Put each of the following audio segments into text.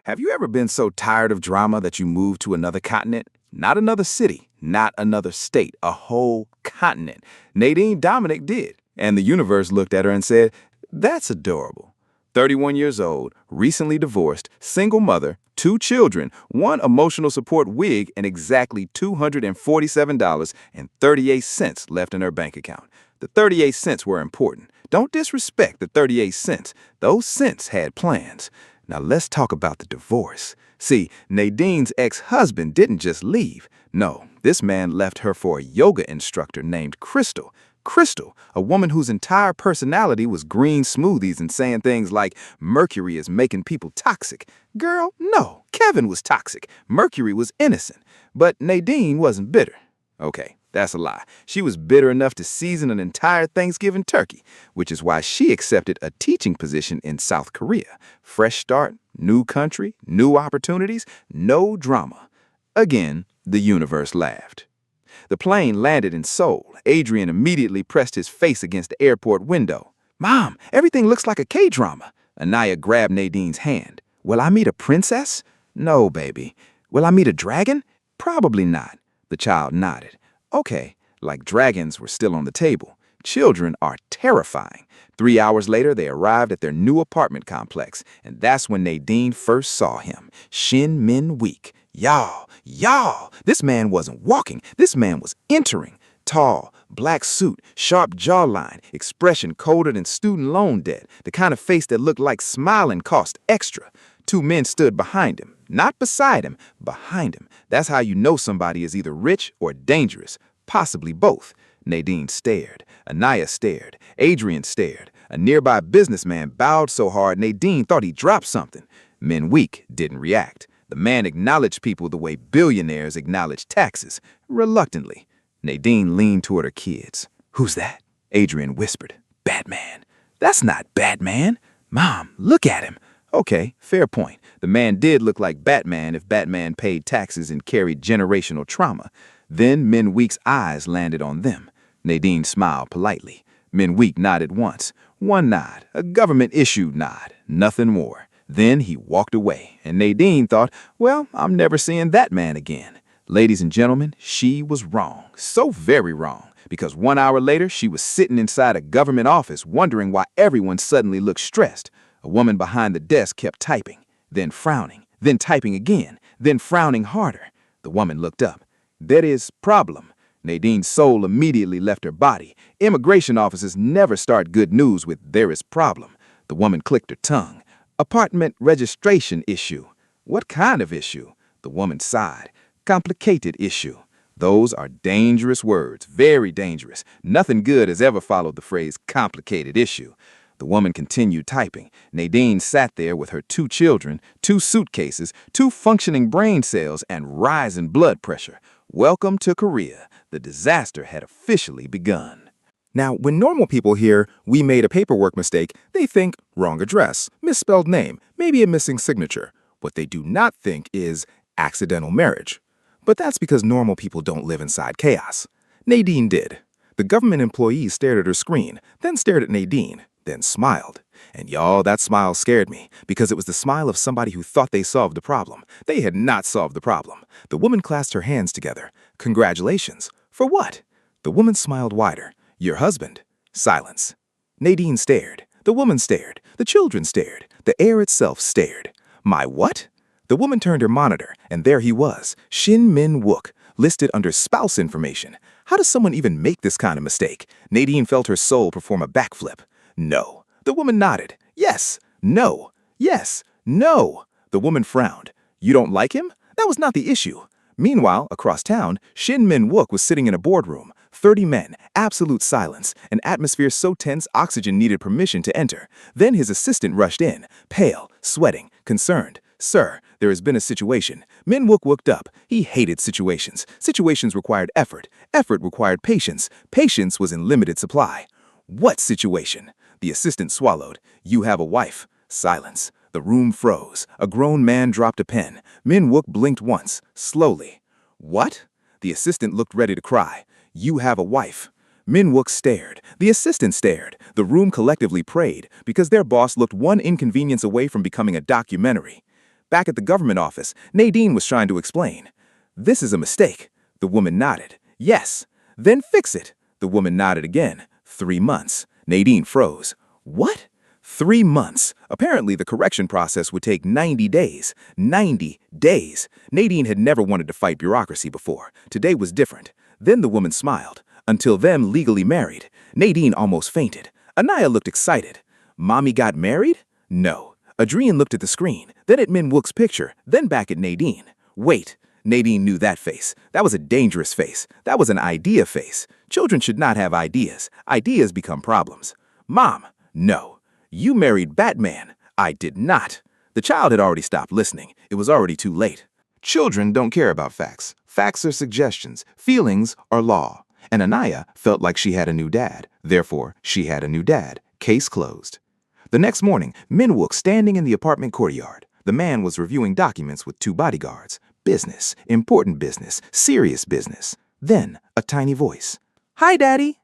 Have you ever been so tired of drama that you moved to another continent? Not another city, not another state, a whole continent. Nadine Dominic did. And the universe looked at her and said, "That's adorable." 31 years old, recently divorced, single mother, 2 children, one emotional support wig, and exactly $247.38 left in her bank account. The 38 cents were important. Don't disrespect the 38 cents. Those cents had plans. Now let's talk about the divorce. See, Nadine's ex-husband didn't just leave. No, this man left her for a yoga instructor named Crystal. Crystal, a woman whose entire personality was green smoothies and saying things like, Mercury is making people toxic. Girl, no, Kevin was toxic. Mercury was innocent. But Nadine wasn't bitter. Okay, that's a lie. She was bitter enough to season an entire Thanksgiving turkey, which is why she accepted a teaching position in South Korea. Fresh start, new country, new opportunities, no drama. Again, the universe laughed. The plane landed in Seoul. Adrian immediately pressed his face against the airport window. "Mom, everything looks like a K-drama." Anaya grabbed Nadine's hand. "Will I meet a princess?" "No, baby." "Will I meet a dragon?" "Probably not." The child nodded. "Okay," like dragons were still on the table. Children are terrifying. 3 hours later, they arrived at their new apartment complex, and that's when Nadine first saw him. Shin Min Week. Y'all, this man wasn't walking, this man was entering. Tall, black suit, sharp jawline, expression colder than student loan debt, the kind of face that looked like smiling cost extra. 2 men stood behind him, not beside him, behind him. That's how you know somebody is either rich or dangerous, possibly both. Nadine stared, Anaya stared, Adrian stared. A nearby businessman bowed so hard Nadine thought he dropped something. Min Week didn't react. The man acknowledged people the way billionaires acknowledge taxes, reluctantly. Nadine leaned toward her kids. "Who's that?" Adrian whispered. "Batman." "That's not Batman." "Mom, look at him." Okay, fair point. The man did look like Batman if Batman paid taxes and carried generational trauma. Then Min Week's eyes landed on them. Nadine smiled politely. Min Week nodded once. One nod, a government-issued nod, nothing more. Then he walked away, and Nadine thought, well, I'm never seeing that man again. Ladies and gentlemen, she was wrong, so very wrong, because 1 hour later, she was sitting inside a government office wondering why everyone suddenly looked stressed. A woman behind the desk kept typing, then frowning, then typing again, then frowning harder. The woman looked up. "There is problem." Nadine's soul immediately left her body. Immigration officers never start good news with "there is problem." The woman clicked her tongue. "Apartment registration issue." "What kind of issue?" The woman sighed. "Complicated issue." Those are dangerous words, very dangerous. Nothing good has ever followed the phrase complicated issue. The woman continued typing. Nadine sat there with her 2 children, 2 suitcases, 2 functioning brain cells, and rising blood pressure. Welcome to Korea. The disaster had officially begun. Now, when normal people hear, "we made a paperwork mistake," they think wrong address, misspelled name, maybe a missing signature. What they do not think is accidental marriage. But that's because normal people don't live inside chaos. Nadine did. The government employee stared at her screen, then stared at Nadine, then smiled. And y'all, that smile scared me, because it was the smile of somebody who thought they solved the problem. They had not solved the problem. The woman clasped her hands together. "Congratulations." "For what?" The woman smiled wider. "Your husband." Silence. Nadine stared. The woman stared. The children stared. The air itself stared. "My what?" The woman turned her monitor, and there he was, Shin Min Wook, listed under spouse information. How does someone even make this kind of mistake? Nadine felt her soul perform a backflip. "No." The woman nodded. "Yes." "No." "Yes." "No." The woman frowned. "You don't like him?" That was not the issue. Meanwhile, across town, Shin Min Wook was sitting in a boardroom. 30 men, absolute silence, an atmosphere so tense oxygen needed permission to enter. Then his assistant rushed in, pale, sweating, concerned. "Sir, there has been a situation." Min Wook looked up. He hated situations. Situations required effort. Effort required patience. Patience was in limited supply. "What situation?" The assistant swallowed. "You have a wife." Silence. The room froze. A grown man dropped a pen. Min Wook blinked once, slowly. "What?" The assistant looked ready to cry. "You have a wife." Min Wook stared. The assistant stared. The room collectively prayed, because their boss looked one inconvenience away from becoming a documentary. Back at the government office, Nadine was trying to explain. This is a mistake. The woman nodded. Yes. Then fix it. The woman nodded again. 3 months. Nadine froze. What? 3 months. Apparently, the correction process would take 90 days. 90 days. Nadine had never wanted to fight bureaucracy before. Today was different. Then the woman smiled. Until them legally married. Nadine almost fainted. Anaya looked excited. Mommy got married? No. Adrian looked at the screen, then at Min Wook's picture, then back at Nadine. Wait. Nadine knew that face. That was a dangerous face. That was an idea face. Children should not have ideas. Ideas become problems. Mom, no. You married Batman. I did not. The child had already stopped listening. It was already too late. Children don't care about facts. Facts are suggestions. Feelings are law. And Anaya felt like she had a new dad. Therefore, she had a new dad. Case closed. The next morning, Min Wook standing in the apartment courtyard. The man was reviewing documents with 2 bodyguards. Business, important business, serious business. Then, a tiny voice. Hi, Daddy.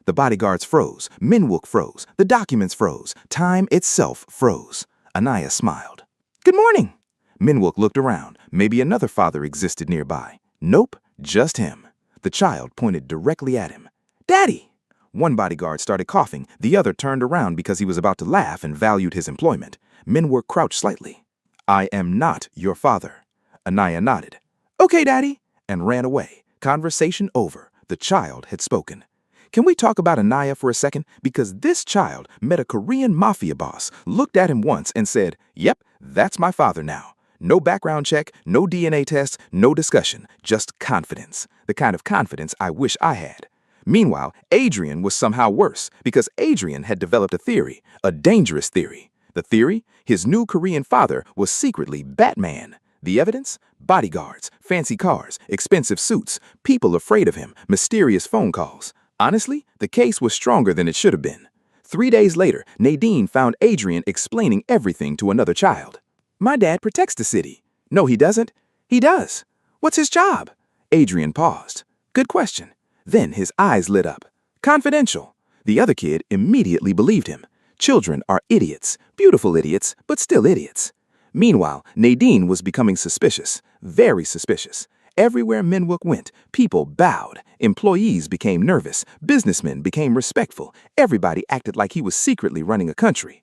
The bodyguards froze. Min Wook froze. The documents froze. Time itself froze. Anaya smiled. Good morning. Min Wook looked around. Maybe another father existed nearby. Nope, just him. The child pointed directly at him. Daddy! One bodyguard started coughing. The other turned around because he was about to laugh and valued his employment. Min Wook crouched slightly. I am not your father. Anaya nodded. Okay, Daddy, and ran away. Conversation over. The child had spoken. Can we talk about Anaya for a second? Because this child met a Korean mafia boss, looked at him once and said, yep, that's my father now. No background check, no DNA test, no discussion, just confidence. The kind of confidence I wish I had. Meanwhile, Adrian was somehow worse because Adrian had developed a theory, a dangerous theory. The theory? His new Korean father was secretly Batman. The evidence? Bodyguards, fancy cars, expensive suits, people afraid of him, mysterious phone calls. Honestly, the case was stronger than it should have been. 3 days later, Nadine found Adrian explaining everything to another child. My dad protects the city. No, he doesn't. He does. What's his job? Adrian paused. Good question. Then his eyes lit up. Confidential. The other kid immediately believed him. Children are idiots, beautiful idiots, but still idiots. Meanwhile, Nadine was becoming suspicious, very suspicious. Everywhere Min Wook went, people bowed, employees became nervous, businessmen became respectful, everybody acted like he was secretly running a country.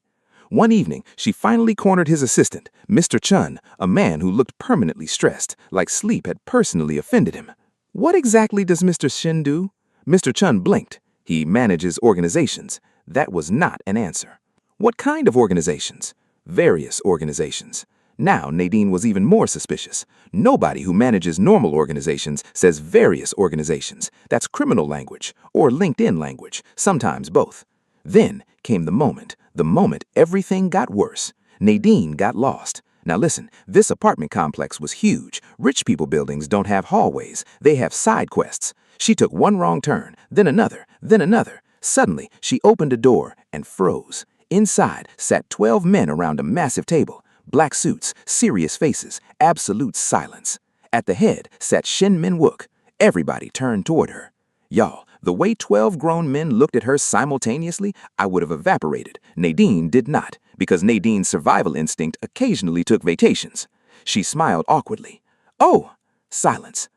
One evening, she finally cornered his assistant, Mr. Chun, a man who looked permanently stressed, like sleep had personally offended him. What exactly does Mr. Shin do? Mr. Chun blinked. He manages organizations. That was not an answer. What kind of organizations? Various organizations. Now Nadine was even more suspicious. Nobody who manages normal organizations says various organizations. That's criminal language, or LinkedIn language, sometimes both. Then came the moment everything got worse. Nadine got lost. Now listen, this apartment complex was huge. Rich people buildings don't have hallways. They have side quests. She took one wrong turn, then another, then another. Suddenly, she opened a door and froze. Inside sat 12 men around a massive table. Black suits, serious faces, absolute silence. At the head sat Shin Min Wook. Everybody turned toward her. Y'all, the way 12 grown men looked at her simultaneously, I would have evaporated. Nadine did not, because Nadine's survival instinct occasionally took vacations. She smiled awkwardly. Oh, silence.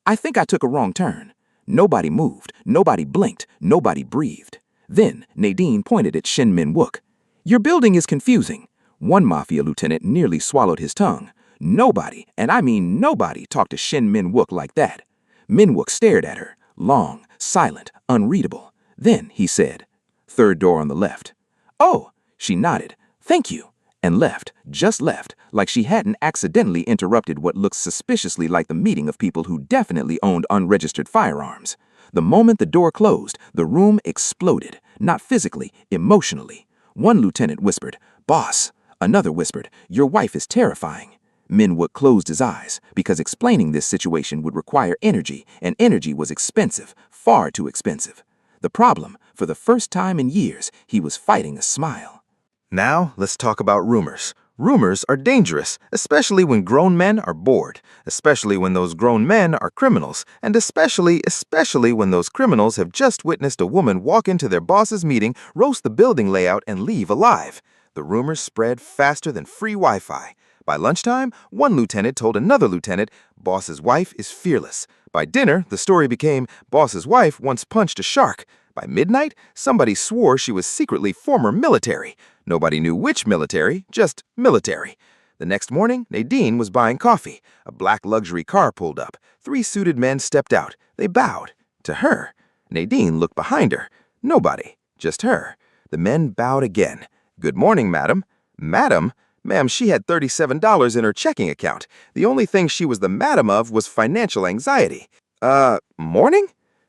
I think I took a wrong turn. Nobody moved, nobody blinked, nobody breathed. Then Nadine pointed at Shin Min Wook. Your building is confusing. One mafia lieutenant nearly swallowed his tongue. Nobody, and I mean nobody, talked to Shin Min Wook like that. Min Wook stared at her, long, silent, unreadable. Then he said, "Third door on the left." Oh, she nodded, "Thank you," and left, just left, like she hadn't accidentally interrupted what looked suspiciously like the meeting of people who definitely owned unregistered firearms. The moment the door closed, the room exploded, not physically, emotionally. One lieutenant whispered, "Boss." Another whispered, "Your wife is terrifying." Min Wook closed his eyes, because explaining this situation would require energy, and energy was expensive, far too expensive. The problem, for the first time in years, he was fighting a smile. Now, let's talk about rumors. Rumors are dangerous, especially when grown men are bored, especially when those grown men are criminals, and especially when those criminals have just witnessed a woman walk into their boss's meeting, roast the building layout, and leave alive. The rumors spread faster than free Wi-Fi. By lunchtime, one lieutenant told another lieutenant, "Boss's wife is fearless." By dinner, the story became, "Boss's wife once punched a shark." By midnight, somebody swore she was secretly former military. Nobody knew which military, just military. The next morning, Nadine was buying coffee. A black luxury car pulled up. 3 suited men stepped out. They bowed. To her. Nadine looked behind her. Nobody. Just her. The men bowed again. "Good morning, madam." Madam? Ma'am, she had $37 in her checking account. The only thing she was the madam of was financial anxiety. Morning?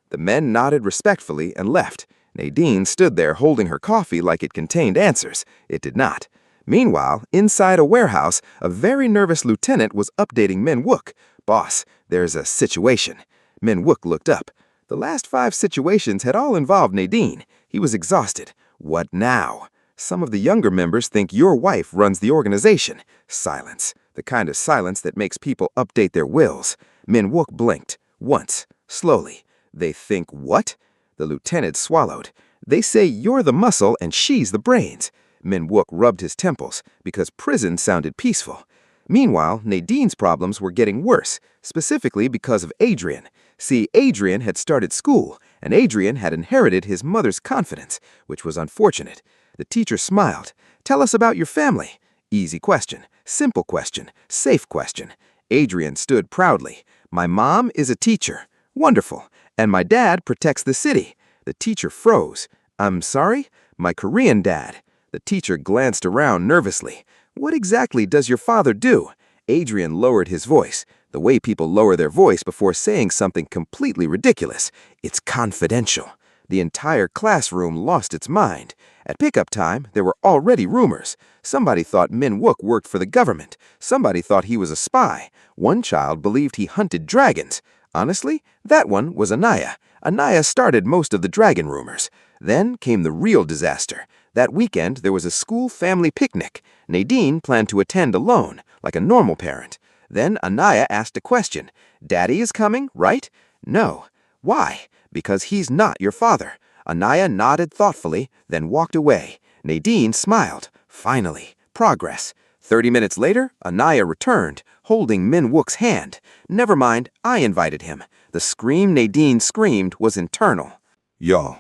The men nodded respectfully and left. Nadine stood there holding her coffee like it contained answers. It did not. Meanwhile, inside a warehouse, a very nervous lieutenant was updating Min Wook. "Boss, there's a situation." Min Wook looked up. The last 5 situations had all involved Nadine. He was exhausted. "What now?" "Some of the younger members think your wife runs the organization." Silence. The kind of silence that makes people update their wills. Min Wook blinked. Once. Slowly. "They think what?" The lieutenant swallowed. "They say you're the muscle and she's the brains." Min Wook rubbed his temples because prison sounded peaceful. Meanwhile, Nadine's problems were getting worse, specifically because of Adrian. See, Adrian had started school, and Adrian had inherited his mother's confidence, which was unfortunate. The teacher smiled. "Tell us about your family." Easy question, simple question, safe question. Adrian stood proudly. "My mom is a teacher." "Wonderful. And my dad protects the city." The teacher froze. "I'm sorry? My Korean dad." The teacher glanced around nervously. "What exactly does your father do?" Adrian lowered his voice, the way people lower their voice before saying something completely ridiculous. "It's confidential." The entire classroom lost its mind. At pickup time, there were already rumors. Somebody thought Min Wook worked for the government. Somebody thought he was a spy. One child believed he hunted dragons. Honestly, that one was Anaya. Anaya started most of the dragon rumors. Then came the real disaster. That weekend, there was a school family picnic. Nadine planned to attend alone, like a normal parent. Then Anaya asked a question. "Daddy is coming, right?" "No." "Why?" "Because he's not your father." Anaya nodded thoughtfully, then walked away. Nadine smiled. Finally, progress. 30 minutes later, Anaya returned, holding Min Wook's hand. "Never mind, I invited him." The scream Nadine screamed was internal. Y'all,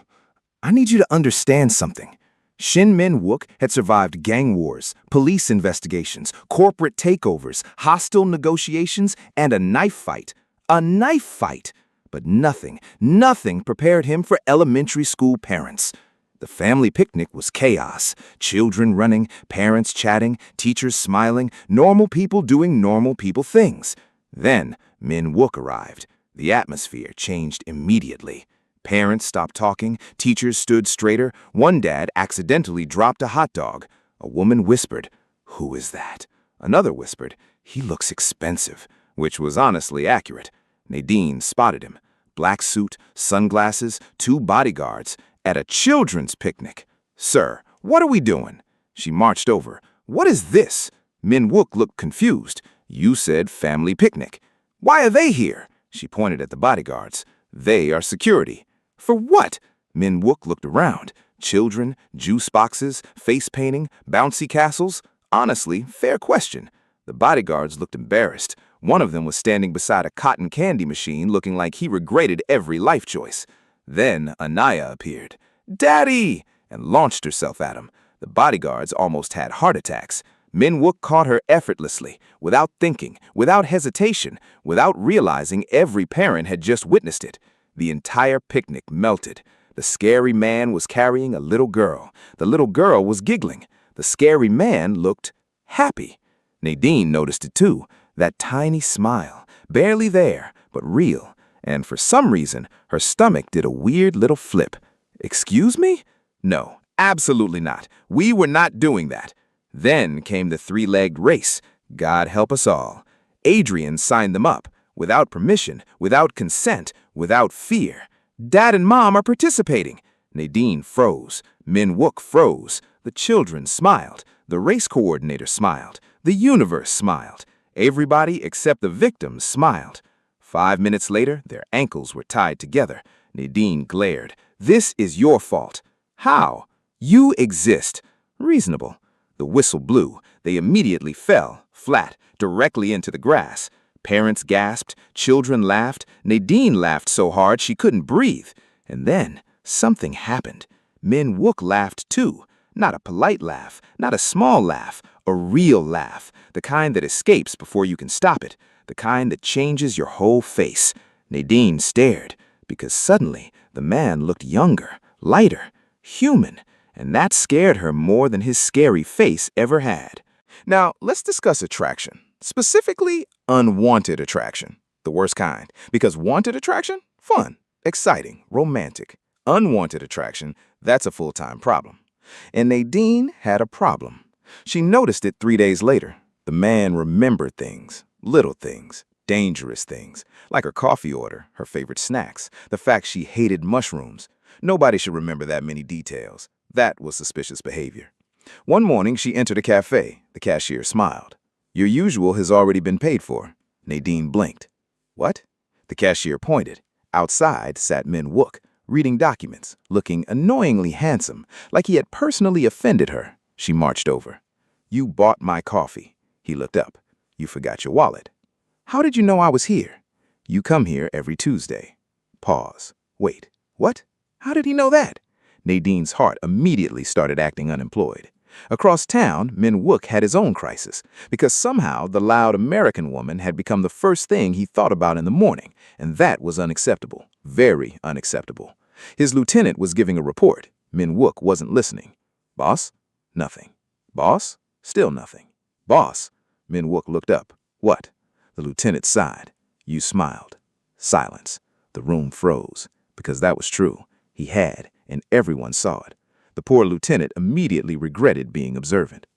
I need you to understand something. Shin Min Wook had survived gang wars, police investigations, corporate takeovers, hostile negotiations, and a knife fight. A knife fight! But nothing prepared him for elementary school parents. The family picnic was chaos. Children running, parents chatting, teachers smiling, normal people doing normal people things. Then Min Wook arrived. The atmosphere changed immediately. Parents stopped talking, teachers stood straighter, one dad accidentally dropped a hot dog. A woman whispered, "Who is that?" Another whispered, "He looks expensive," which was honestly accurate. Nadine spotted him. Black suit, sunglasses, 2 bodyguards, at a children's picnic. "Sir, what are we doing?" She marched over. "What is this?" Min Wook looked confused. "You said family picnic." "Why are they here?" She pointed at the bodyguards. "They are security." "For what?" Min Wook looked around. Children, juice boxes, face painting, bouncy castles. Honestly, fair question. The bodyguards looked embarrassed. One of them was standing beside a cotton candy machine looking like he regretted every life choice. Then Anaya appeared. "Daddy!" and launched herself at him. The bodyguards almost had heart attacks. Min Wook caught her effortlessly, without thinking, without hesitation, without realizing every parent had just witnessed it. The entire picnic melted. The scary man was carrying a little girl. The little girl was giggling. The scary man looked happy. Nadine noticed it too. That tiny smile, barely there, but real. And for some reason, her stomach did a weird little flip. "Excuse me?" "No, absolutely not. We were not doing that." Then came the 3-legged race. God help us all. Adrian signed them up, without permission, without consent, without fear. "Dad and Mom are participating." Nadine froze. Min Wook froze. The children smiled. The race coordinator smiled. The universe smiled. Everybody except the victims smiled. 5 minutes later, their ankles were tied together. Nadine glared. "This is your fault." "How?" "You exist." "Reasonable." The whistle blew. They immediately fell, flat, directly into the grass. Parents gasped, children laughed, Nadine laughed so hard she couldn't breathe. And then something happened. Min Wook laughed too. Not a polite laugh, not a small laugh, a real laugh, the kind that escapes before you can stop it, the kind that changes your whole face. Nadine stared, because suddenly the man looked younger, lighter, human, and that scared her more than his scary face ever had. Now, let's discuss attraction, specifically unwanted attraction, the worst kind, because wanted attraction, fun, exciting, romantic. Unwanted attraction, that's a full-time problem. And Nadine had a problem. She noticed it 3 days later. The man remembered things, little things, dangerous things, like her coffee order, her favorite snacks, the fact she hated mushrooms. Nobody should remember that many details. That was suspicious behavior. One morning, she entered a cafe. The cashier smiled. "Your usual has already been paid for." Nadine blinked. "What?" The cashier pointed. Outside sat Min Wook, reading documents, looking annoyingly handsome, like he had personally offended her. She marched over. "You bought my coffee." He looked up. "You forgot your wallet." "How did you know I was here?" "You come here every Tuesday." Pause. "Wait, what? How did he know that?" Nadine's heart immediately started acting unemployed. Across town, Min Wook had his own crisis, because somehow the loud American woman had become the first thing he thought about in the morning, and that was unacceptable, very unacceptable. His lieutenant was giving a report. Min Wook wasn't listening. "Boss?" Nothing. "Boss?" Still nothing. "Boss?" Min Wook looked up. "What?" The lieutenant sighed. "You smiled." Silence. The room froze, because that was true. He had, and everyone saw it. The poor lieutenant immediately regretted being observant.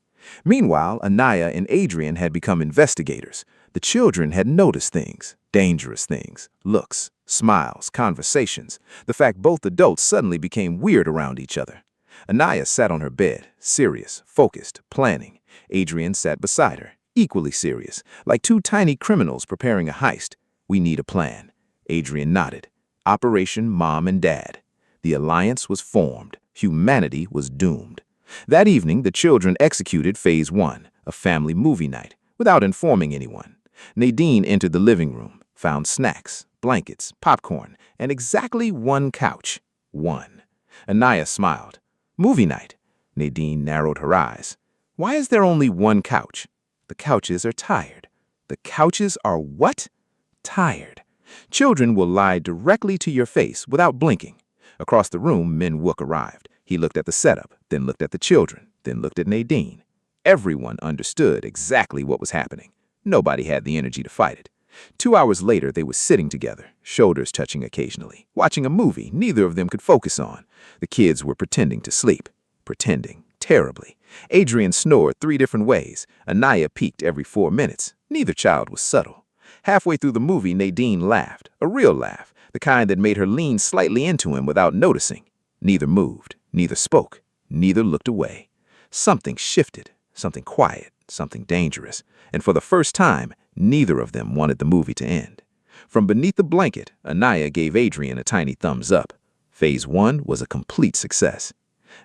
Meanwhile, Anaya and Adrian had become investigators. The children had noticed things, dangerous things, looks, smiles, conversations. The fact both adults suddenly became weird around each other. Anaya sat on her bed, serious, focused, planning. Adrian sat beside her, equally serious, like two tiny criminals preparing a heist. "We need a plan." Adrian nodded. Operation Mom and Dad. The alliance was formed. Humanity was doomed. That evening, the children executed Phase 1, a family movie night, without informing anyone. Nadine entered the living room, found snacks, blankets, popcorn, and exactly one couch. One. Anaya smiled. "Movie night." Nadine narrowed her eyes. "Why is there only one couch?" "The couches are tired." "The couches are what?" "Tired. Children will lie directly to your face without blinking." Across the room, Min Wook arrived. He looked at the setup, then looked at the children, then looked at Nadine. Everyone understood exactly what was happening. Nobody had the energy to fight it. 2 hours later, they were sitting together, shoulders touching occasionally, watching a movie neither of them could focus on. The kids were pretending to sleep. Pretending. Terribly. Adrian snored 3 different ways. Anaya peeked every 4 minutes. Neither child was subtle. Halfway through the movie, Nadine laughed, a real laugh, the kind that made her lean slightly into him without noticing. Neither moved, neither spoke, neither looked away. Something shifted, something quiet, something dangerous, and for the first time, neither of them wanted the movie to end. From beneath the blanket, Anaya gave Adrian a tiny thumbs up. Phase 1 was a complete success.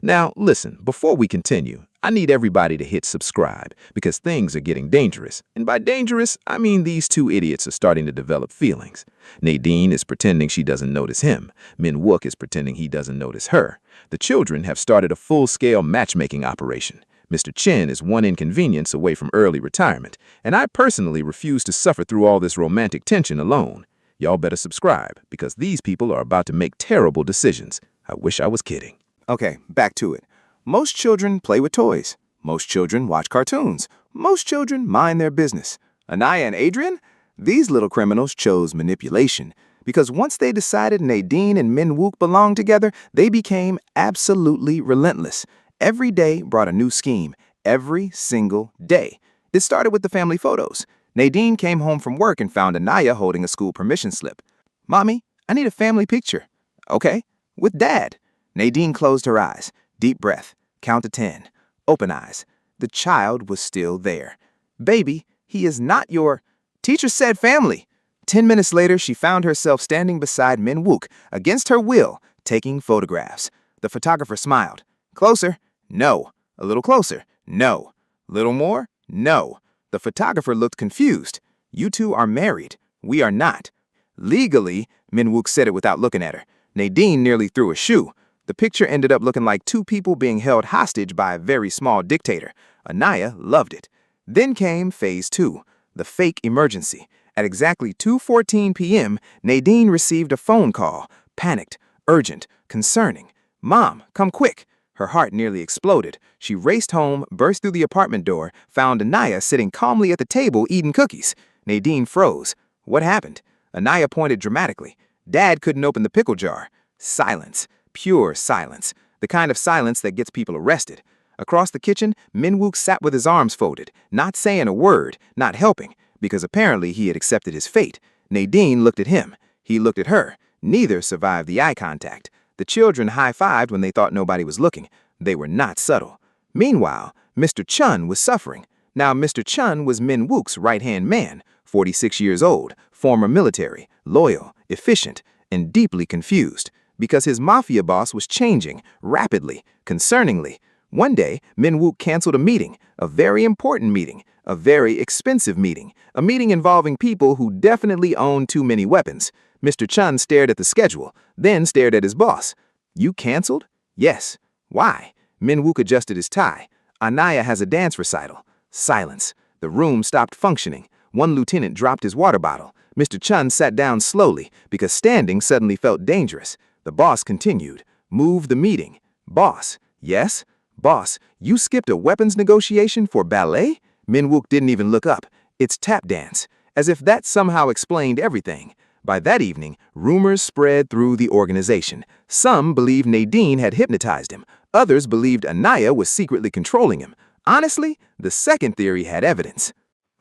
Now, listen, before we continue, I need everybody to hit subscribe because things are getting dangerous. And by dangerous, I mean these two idiots are starting to develop feelings. Nadine is pretending she doesn't notice him. Min Wook is pretending he doesn't notice her. The children have started a full-scale matchmaking operation. Mr. Chen is one inconvenience away from early retirement, and I personally refuse to suffer through all this romantic tension alone. Y'all better subscribe because these people are about to make terrible decisions. I wish I was kidding. Okay, back to it. Most children play with toys. Most children watch cartoons. Most children mind their business. Anaya and Adrian? These little criminals chose manipulation because once they decided Nadine and Min Wook belonged together, they became absolutely relentless. Every day brought a new scheme. Every single day. It started with the family photos. Nadine came home from work and found Anaya holding a school permission slip. "Mommy, I need a family picture." "Okay, with Dad." Nadine closed her eyes. Deep breath. Count to 10. Open eyes. The child was still there. "Baby, he is not your—" "Teacher said family." 10 minutes later, she found herself standing beside Min Wook, against her will, taking photographs. The photographer smiled. "Closer." "No." "A little closer." "No." "Little more." "No." The photographer looked confused. "You two are married. We are not." "Legally," Minwook said it without looking at her. Nadine nearly threw a shoe. The picture ended up looking like two people being held hostage by a very small dictator. Anaya loved it. Then came phase 2, the fake emergency. At exactly 2:14 p.m., Nadine received a phone call, panicked, urgent, concerning. "Mom, come quick." Her heart nearly exploded. She raced home, burst through the apartment door, found Anaya sitting calmly at the table eating cookies. Nadine froze. "What happened?" Anaya pointed dramatically. "Dad couldn't open the pickle jar." Silence. Pure silence. The kind of silence that gets people arrested. Across the kitchen, Minwook sat with his arms folded, not saying a word, not helping, because apparently he had accepted his fate. Nadine looked at him. He looked at her. Neither survived the eye contact. The children high-fived when they thought nobody was looking. They were not subtle. Meanwhile, Mr. Chun was suffering. Now, Mr. Chun was Minwook's right-hand man, 46 years old, former military, loyal, efficient, and deeply confused, because his mafia boss was changing, rapidly, concerningly. One day, Minwook canceled a meeting, a very important meeting, a very expensive meeting, a meeting involving people who definitely owned too many weapons. Mr. Chun stared at the schedule, then stared at his boss. "You canceled?" "Yes." "Why?" Minwook adjusted his tie. "Anaya has a dance recital." Silence. The room stopped functioning. One lieutenant dropped his water bottle. Mr. Chun sat down slowly, because standing suddenly felt dangerous. The boss continued. "Move the meeting." "Boss." "Yes?" "Boss, you skipped a weapons negotiation for ballet?" Minwook didn't even look up. "It's tap dance." As if that somehow explained everything. By that evening, rumors spread through the organization. Some believed Nadine had hypnotized him. Others believed Anaya was secretly controlling him. Honestly, the second theory had evidence.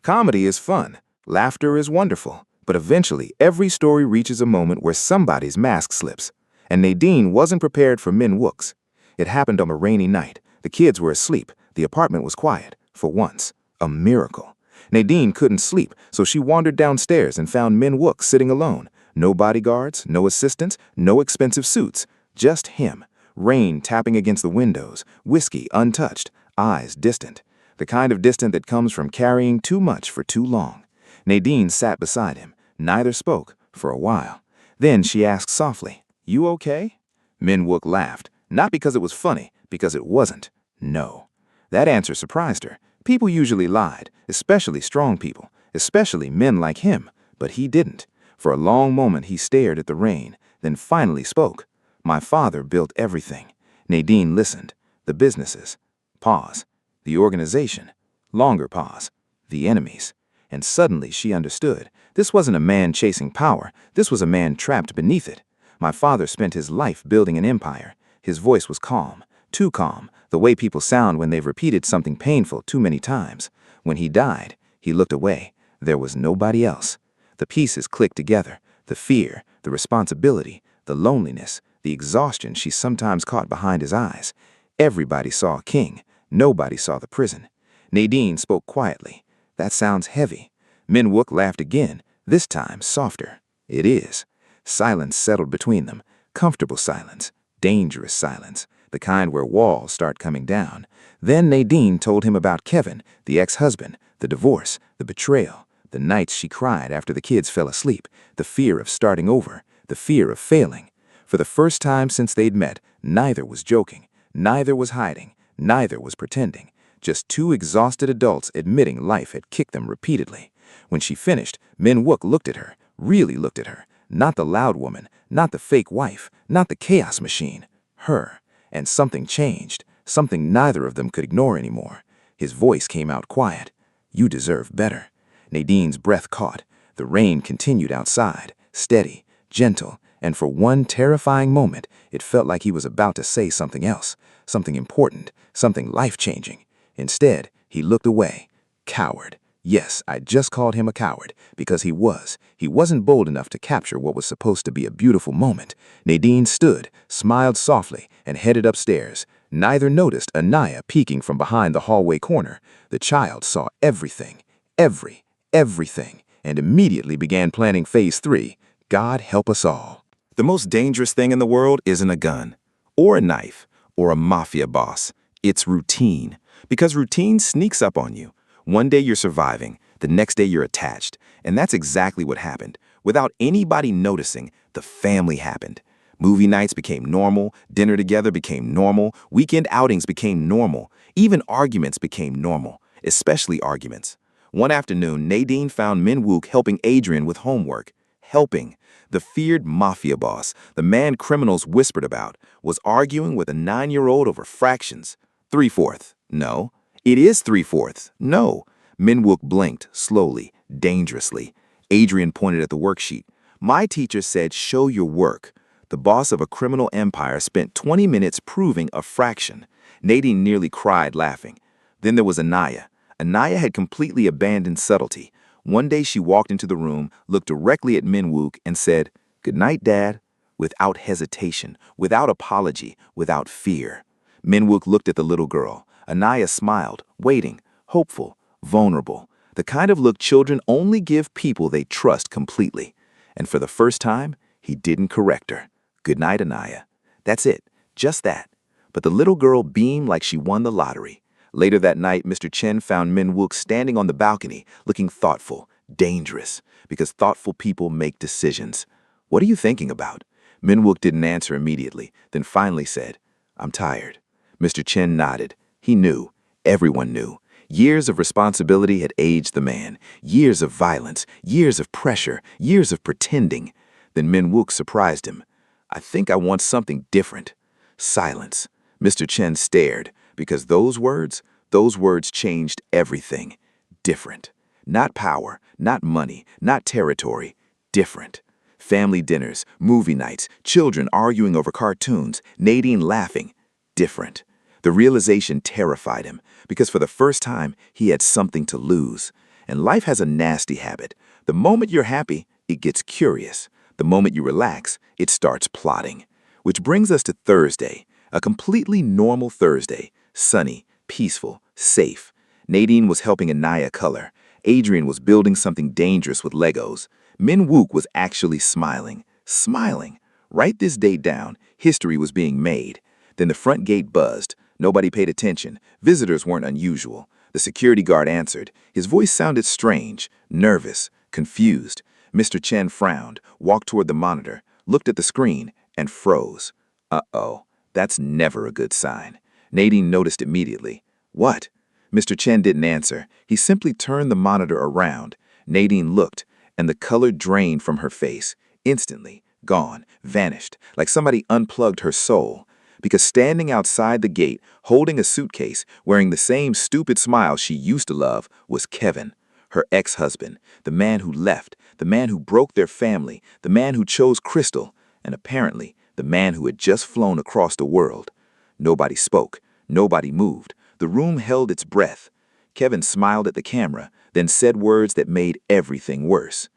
Comedy is fun. Laughter is wonderful. But eventually, every story reaches a moment where somebody's mask slips. And Nadine wasn't prepared for Minwook's. It happened on a rainy night. The kids were asleep. The apartment was quiet. For once. A miracle. Nadine couldn't sleep, so she wandered downstairs and found Minwook sitting alone. No bodyguards, no assistants, no expensive suits. Just him. Rain tapping against the windows, whiskey untouched, eyes distant. The kind of distant that comes from carrying too much for too long. Nadine sat beside him. Neither spoke, for a while. Then she asked softly, "You okay?" Minwook laughed, not because it was funny, because it wasn't. No. That answer surprised her. People usually lied, especially strong people, especially men like him, but he didn't. For a long moment he stared at the rain, then finally spoke. "My father built everything." Nadine listened. The businesses. Pause. The organization. Longer pause. The enemies. And suddenly she understood. This wasn't a man chasing power. This was a man trapped beneath it. "My father spent his life building an empire." His voice was calm. Too calm, the way people sound when they've repeated something painful too many times. When he died, he looked away. There was nobody else. The pieces clicked together. The fear, the responsibility, the loneliness, the exhaustion she sometimes caught behind his eyes. Everybody saw a king. Nobody saw the prison. Nadine spoke quietly. "That sounds heavy." Minwook laughed again, this time softer. "It is." Silence settled between them. Comfortable silence. Dangerous silence. The kind where walls start coming down. Then Nadine told him about Kevin, the ex-husband, the divorce, the betrayal, the nights she cried after the kids fell asleep, the fear of starting over, the fear of failing. For the first time since they'd met, neither was joking, neither was hiding, neither was pretending. Just two exhausted adults admitting life had kicked them repeatedly. When she finished, Minwook looked at her, really looked at her. Not the loud woman, not the fake wife, not the chaos machine. Her. And something changed, something neither of them could ignore anymore. His voice came out quiet. "You deserve better." Nadine's breath caught. The rain continued outside, steady, gentle, and for one terrifying moment, it felt like he was about to say something else, something important, something life-changing. Instead, he looked away. Coward. Yes, I just called him a coward, because he was. He wasn't bold enough to capture what was supposed to be a beautiful moment. Nadine stood, smiled softly, and headed upstairs. Neither noticed Anaya peeking from behind the hallway corner. The child saw everything, everything, and immediately began planning phase 3. God help us all. The most dangerous thing in the world isn't a gun, or a knife, or a mafia boss. It's routine, because routine sneaks up on you. One day you're surviving, the next day you're attached. And that's exactly what happened. Without anybody noticing, the family happened. Movie nights became normal, dinner together became normal, weekend outings became normal, even arguments became normal, especially arguments. One afternoon, Nadine found Min Wook helping Adrian with homework. Helping. The feared Mafia boss, the man criminals whispered about, was arguing with a 9-year-old over fractions. 3/4. No. It is 3/4. No. Min Wook blinked, slowly, dangerously. Adrian pointed at the worksheet. My teacher said, show your work. The boss of a criminal empire spent 20 minutes proving a fraction. Nadine nearly cried laughing. Then there was Anaya. Anaya had completely abandoned subtlety. One day she walked into the room, looked directly at Min Wook, and said, "Good night, Dad," without hesitation, without apology, without fear. Min Wook looked at the little girl. Anaya smiled, waiting, hopeful, vulnerable, the kind of look children only give people they trust completely. And for the first time, he didn't correct her. "Good night, Anaya." That's it, just that. But the little girl beamed like she won the lottery. Later that night, Mr. Chen found Min Wook standing on the balcony, looking thoughtful, dangerous, because thoughtful people make decisions. "What are you thinking about?" Min Wook didn't answer immediately, then finally said, "I'm tired." Mr. Chen nodded. He knew. Everyone knew. Years of responsibility had aged the man. Years of violence, years of pressure, years of pretending. Then Min Wook surprised him. "I think I want something different." Silence. Mr. Chen stared, because those words changed everything. Different. Not power, not money, not territory. Different. Family dinners, movie nights, children arguing over cartoons, Nadine laughing. Different. The realization terrified him, because for the first time, he had something to lose. And life has a nasty habit. The moment you're happy, it gets curious. The moment you relax, it starts plotting. Which brings us to Thursday, a completely normal Thursday, sunny, peaceful, safe. Nadine was helping Anaya color. Adrian was building something dangerous with Legos. Min Wook was actually smiling. Smiling. Write this date down. History was being made. Then the front gate buzzed. Nobody paid attention. Visitors weren't unusual. The security guard answered. His voice sounded strange, nervous, confused. Mr. Chen frowned, walked toward the monitor, looked at the screen, and froze. Uh-oh, that's never a good sign. Nadine noticed immediately. "What?" Mr. Chen didn't answer. He simply turned the monitor around. Nadine looked, and the color drained from her face. Instantly, gone, vanished, like somebody unplugged her soul. Because standing outside the gate, holding a suitcase, wearing the same stupid smile she used to love, was Kevin, her ex-husband, the man who left, the man who broke their family, the man who chose Crystal, and apparently the man who had just flown across the world. Nobody spoke. Nobody moved. The room held its breath. Kevin smiled at the camera, then said words that made everything worse.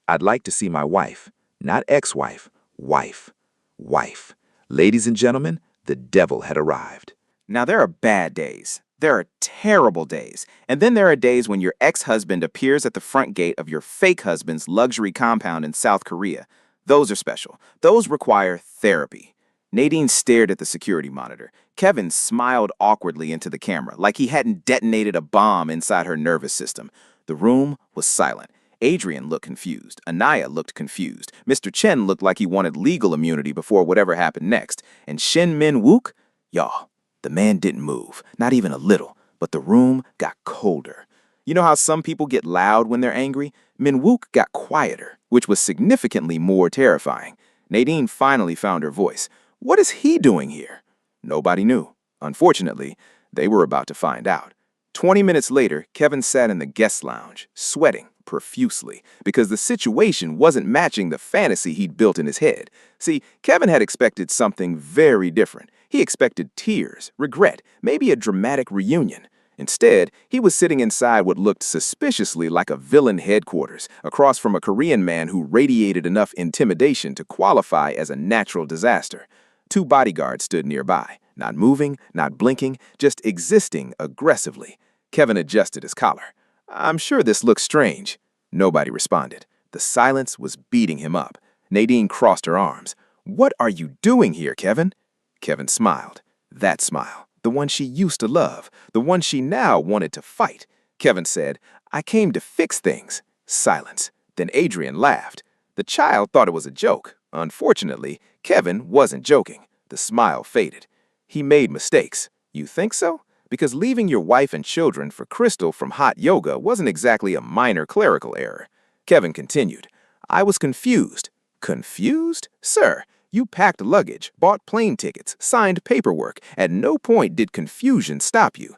"I'd like to see my wife. Not ex-wife. Wife. Wife." Ladies and gentlemen, the devil had arrived. Now, there are bad days. There are terrible days. And then there are days when your ex-husband appears at the front gate of your fake husband's luxury compound in South Korea. Those are special. Those require therapy. Nadine stared at the security monitor. Kevin smiled awkwardly into the camera, like he hadn't detonated a bomb inside her nervous system. The room was silent. Adrian looked confused. Anaya looked confused. Mr. Chen looked like he wanted legal immunity before whatever happened next. And Shin Min Wook? Y'all, the man didn't move, not even a little, but the room got colder. You know how some people get loud when they're angry? Min Wook got quieter, which was significantly more terrifying. Nadine finally found her voice. What is he doing here? Nobody knew. Unfortunately, they were about to find out. 20 minutes later, Kevin sat in the guest lounge, sweating profusely, because the situation wasn't matching the fantasy he'd built in his head. See, Kevin had expected something very different. He expected tears, regret, maybe a dramatic reunion. Instead, he was sitting inside what looked suspiciously like a villain headquarters, across from a Korean man who radiated enough intimidation to qualify as a natural disaster. 2 bodyguards stood nearby, not moving, not blinking, just existing aggressively. Kevin adjusted his collar. "I'm sure this looks strange." Nobody responded. The silence was beating him up. Nadine crossed her arms. "What are you doing here, Kevin?" Kevin smiled. That smile, the one she used to love, the one she now wanted to fight. Kevin said, "I came to fix things." Silence. Then Adrian laughed. The child thought it was a joke. Unfortunately, Kevin wasn't joking. The smile faded. "He made mistakes." "You think so?" "Because leaving your wife and children for Crystal from hot yoga wasn't exactly a minor clerical error." Kevin continued, "I was confused." "Confused? Sir, you packed luggage, bought plane tickets, signed paperwork. At no point did confusion stop you."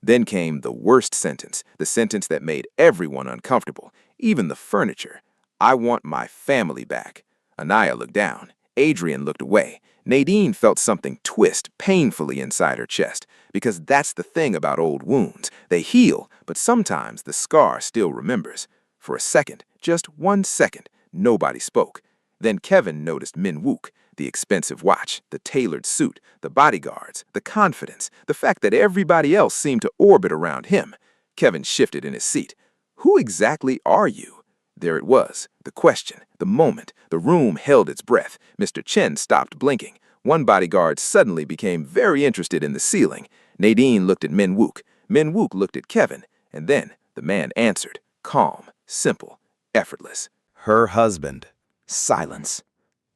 Then came the worst sentence, the sentence that made everyone uncomfortable, even the furniture. "I want my family back." Anaya looked down. Adrian looked away. Nadine felt something twist painfully inside her chest, because that's the thing about old wounds. They heal, but sometimes the scar still remembers. For a second, just 1 second, nobody spoke. Then Kevin noticed Min Wook, the expensive watch, the tailored suit, the bodyguards, the confidence, the fact that everybody else seemed to orbit around him. Kevin shifted in his seat. "Who exactly are you?" There it was, the question, the moment. The room held its breath. Mr. Chen stopped blinking. One bodyguard suddenly became very interested in the ceiling. Nadine looked at Min Wook. Min Wook looked at Kevin. And then the man answered, calm, simple, effortless. Her husband. Silence.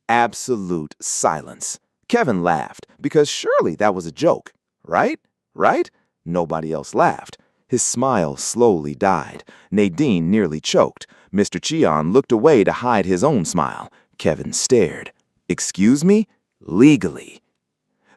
Absolute silence. Kevin laughed, because surely that was a joke. Right? Right? Nobody else laughed. His smile slowly died. Nadine nearly choked. Mr. Cheon looked away to hide his own smile. Kevin stared. "Excuse me? Legally."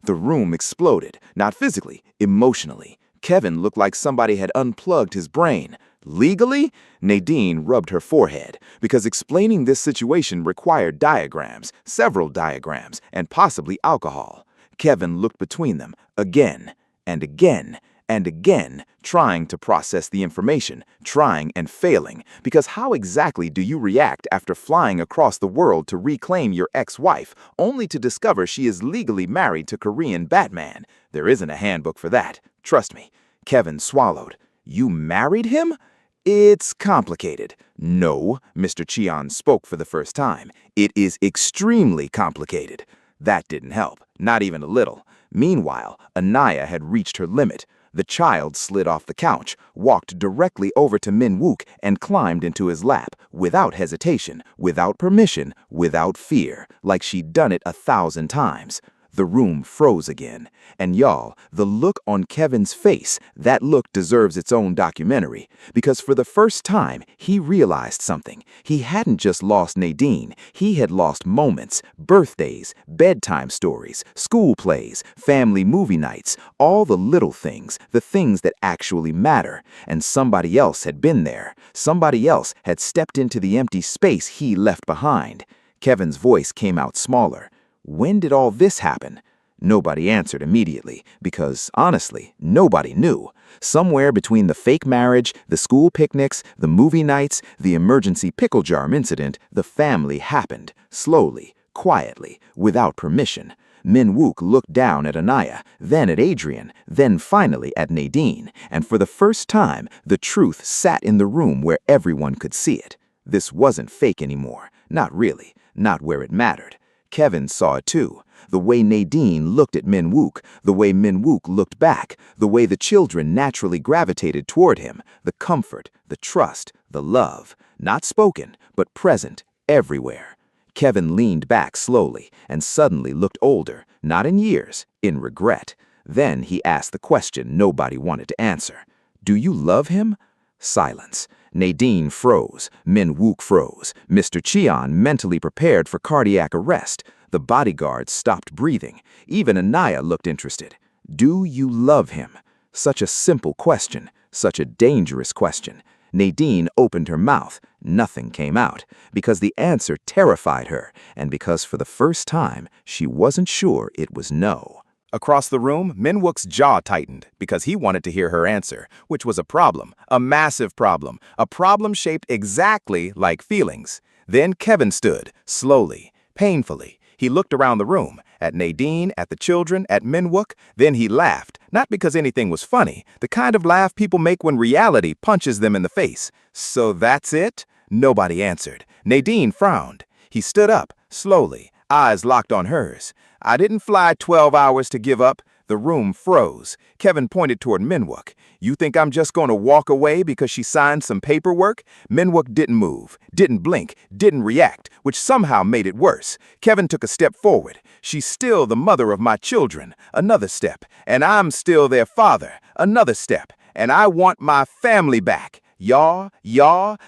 The room exploded, not physically, emotionally. Kevin looked like somebody had unplugged his brain. Legally? Nadine rubbed her forehead, because explaining this situation required diagrams, several diagrams, and possibly alcohol. Kevin looked between them, again, and again, and again, trying to process the information, trying and failing, because how exactly do you react after flying across the world to reclaim your ex-wife, only to discover she is legally married to Korean Batman? There isn't a handbook for that, trust me. Kevin swallowed. You married him? It's complicated. No, Mr. Cheon spoke for the first time. It is extremely complicated. That didn't help, not even a little. Meanwhile, Anaya had reached her limit. The child slid off the couch, walked directly over to Min Wook, and climbed into his lap, without hesitation, without permission, without fear, like she'd done it 1,000 times. The room froze again. And y'all, the look on Kevin's face, that look deserves its own documentary. Because for the first time, he realized something. He hadn't just lost Nadine. He had lost moments, birthdays, bedtime stories, school plays, family movie nights, all the little things, the things that actually matter. And somebody else had been there. Somebody else had stepped into the empty space he left behind. Kevin's voice came out smaller. When did all this happen? Nobody answered immediately, because, honestly, nobody knew. Somewhere between the fake marriage, the school picnics, the movie nights, the emergency pickle jar incident, the family happened, slowly, quietly, without permission. Min Wook looked down at Anaya, then at Adrian, then finally at Nadine, and for the first time, the truth sat in the room where everyone could see it. This wasn't fake anymore, not really, not where it mattered. Kevin saw it too. The way Nadine looked at Min Wook, the way Min Wook looked back, the way the children naturally gravitated toward him, the comfort, the trust, the love, not spoken, but present, everywhere. Kevin leaned back slowly and suddenly looked older, not in years, in regret. Then he asked the question nobody wanted to answer. Do you love him? Silence. Nadine froze. Min Wook froze. Mr. Cheon mentally prepared for cardiac arrest. The bodyguards stopped breathing. Even Anaya looked interested. Do you love him? Such a simple question. Such a dangerous question. Nadine opened her mouth. Nothing came out, because the answer terrified her, and because for the first time, she wasn't sure it was no. Across the room, Min Wook's jaw tightened because he wanted to hear her answer, which was a problem, a massive problem, a problem shaped exactly like feelings. Then Kevin stood, slowly, painfully. He looked around the room, at Nadine, at the children, at Min Wook. Then he laughed, not because anything was funny, the kind of laugh people make when reality punches them in the face. So that's it? Nobody answered. Nadine frowned. He stood up, slowly, eyes locked on hers. I didn't fly 12 hours to give up. The room froze. Kevin pointed toward Minwook. You think I'm just going to walk away because she signed some paperwork? Minwook didn't move, didn't blink, didn't react, which somehow made it worse. Kevin took a step forward. She's still the mother of my children. Another step. And I'm still their father. Another step. And I want my family back. Yaw,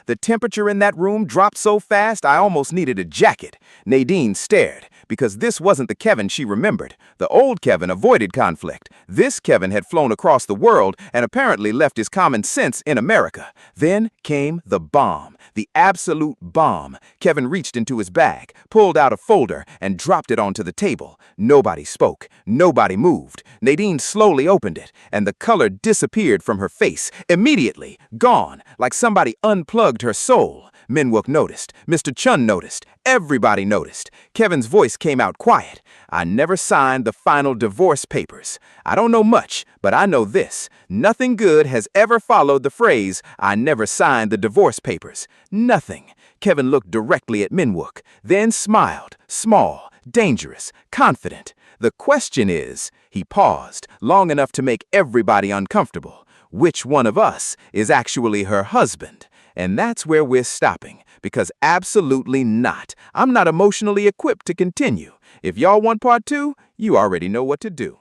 the temperature in that room dropped so fast I almost needed a jacket. Nadine stared, because this wasn't the Kevin she remembered. The old Kevin avoided conflict. This Kevin had flown across the world and apparently left his common sense in America. Then came the bomb, the absolute bomb. Kevin reached into his bag, pulled out a folder, and dropped it onto the table. Nobody spoke. Nobody moved. Nadine slowly opened it, and the color disappeared from her face. Immediately, gone, like somebody unplugged her soul. Minwook noticed. Mr. Chun noticed. Everybody noticed. Kevin's voice came out quiet. I never signed the final divorce papers. I don't know much, but I know this. Nothing good has ever followed the phrase, I never signed the divorce papers. Nothing. Kevin looked directly at Minwook, then smiled, small, dangerous, confident. The question is, he paused, long enough to make everybody uncomfortable. Which one of us is actually her husband? And that's where we're stopping, because absolutely not. I'm not emotionally equipped to continue. If y'all want part 2, you already know what to do.